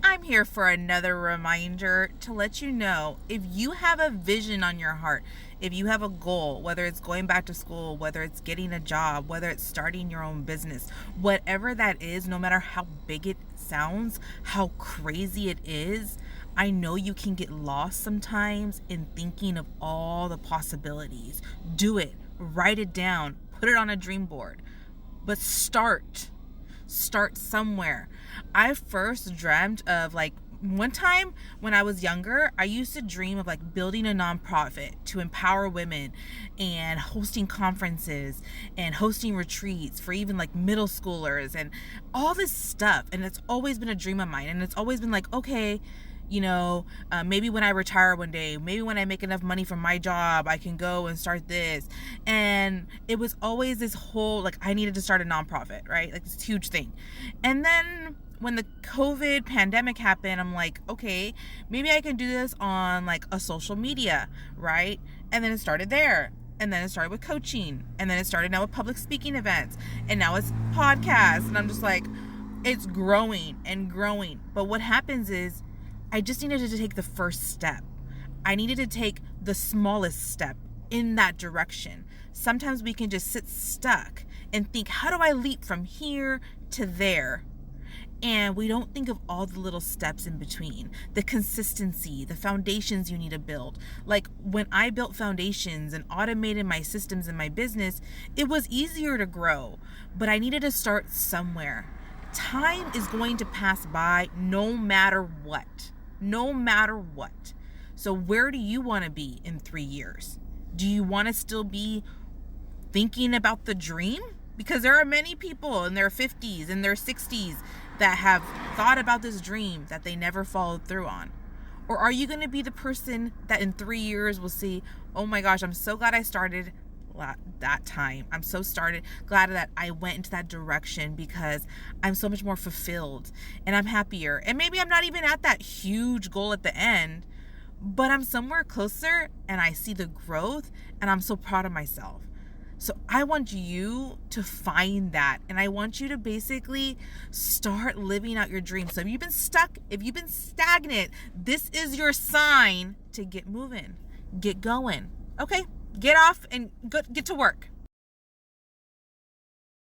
I'm here for another reminder to let you know if you have a vision on your heart, if you have a goal, whether it's going back to school, whether it's getting a job, whether it's starting your own business, whatever that is, no matter how big it sounds, how crazy it is, I know you can get lost sometimes in thinking of all the possibilities. Do it, write it down, put it on a dream board, but start somewhere. I first dreamt of one time when I was younger, I used to dream of building a nonprofit to empower women and hosting conferences and hosting retreats for even middle schoolers and all this stuff. And it's always been a dream of mine. And it's always been okay, maybe when I retire one day, maybe when I make enough money from my job, I can go and start this. And it was always this whole, I needed to start a nonprofit, right? This huge thing. And then when the COVID pandemic happened, I'm okay, maybe I can do this on a social media, right? And then it started there. And then it started with coaching. And then it started now with public speaking events. And now it's podcasts. And I'm just it's growing and growing. But what happens is, I just needed to take the first step. I needed to take the smallest step in that direction. Sometimes we can just sit stuck and think, how do I leap from here to there? And we don't think of all the little steps in between, the consistency, the foundations you need to build. When I built foundations and automated my systems in my business, it was easier to grow, but I needed to start somewhere. Time is going to pass by no matter what. No matter what. So where do you want to be in 3 years? Do you want to still be thinking about the dream? Because there are many people in their 50s and their 60s that have thought about this dream that they never followed through on. Or are you going to be the person that in 3 years will see, oh my gosh, I'm so glad I started that time. I'm so glad that I went into that direction because I'm so much more fulfilled and I'm happier. And maybe I'm not even at that huge goal at the end, but I'm somewhere closer and I see the growth and I'm so proud of myself. So I want you to find that, and I want you to basically start living out your dreams. So if you've been stuck, if you've been stagnant, this is your sign to get moving, get going. Okay? Get off and get to work.